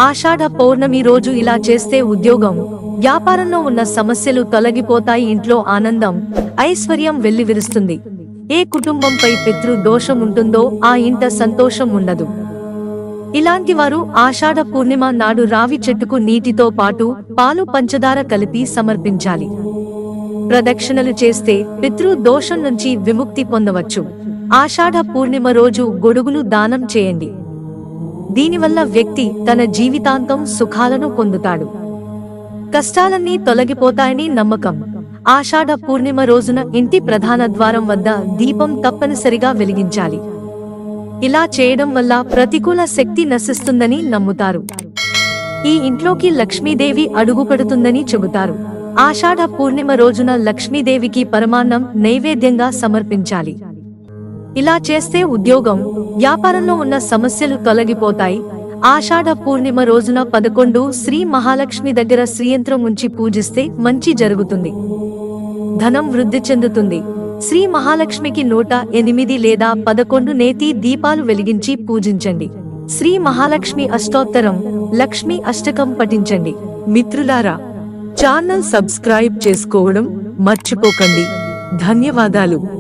ఆషాఢ పౌర్ణమి రోజు ఇలా చేస్తే ఉద్యోగం, వ్యాపారంలో ఉన్న సమస్యలు తొలగిపోతాయి. ఇంట్లో ఆనందం, ఐశ్వర్యం వెల్లివిరుస్తుంది. ఏ కుటుంబంపై పితృ దోషం ఉంటుందో ఆ ఇంట సంతోషం ఉండదు. ఇలాంటి వారు ఆషాఢ పూర్ణిమ నాడు రావి చెట్టుకు నీటితో పాటు పాలు పంచదార కలిపి సమర్పించాలి. ప్రదక్షిణలు చేస్తే పితృ దోషం నుంచి విముక్తి పొందవచ్చు. ఆషాఢ పూర్ణిమ రోజు గొడుగులు దానం చేయండి. దీనివల్ల వ్యక్తి తన జీవితాంతం సుఖాలను పొందుతాడు. కష్టాలన్నీ తొలగిపోతాయని నమ్మకం. ఆషాఢ పూర్ణిమ రోజున ఇంటి ప్రధాన ద్వారం వద్ద దీపం తప్పనిసరిగా వెలిగించాలి. ఇలా చేయడం వల్ల ప్రతికూల శక్తి నశిస్తుందని నమ్ముతారు. ఈ ఇంట్లోకి లక్ష్మీదేవి అడుగుపెడుతుందని చెబుతారు. ఆషాఢ పూర్ణిమ రోజున లక్ష్మీదేవికి పరమాన్నం నైవేద్యంగా సమర్పించాలి. ఇలా చేస్తే ఉద్యోగం, వ్యాపారంలో ఉన్న సమస్యలు తొలగిపోతాయి. ఆషాఢ పూర్ణిమ రోజున 11 శ్రీ మహాలక్ష్మి దగ్గర శ్రీయంత్రం ఉంచి పూజిస్తే మంచి జరుగుతుంది. ధనం వృద్ధి చెందుతుంది. శ్రీ మహాలక్ష్మికి 108 లేదా 11 నేతి దీపాలు వెలిగించి పూజించండి. శ్రీ మహాలక్ష్మి అష్టోత్తరం, లక్ష్మీ అష్టకం పఠించండి. మిత్రులారా, ఛానల్ సబ్స్క్రైబ్ చేసుకోవడం మర్చిపోకండి. ధన్యవాదాలు.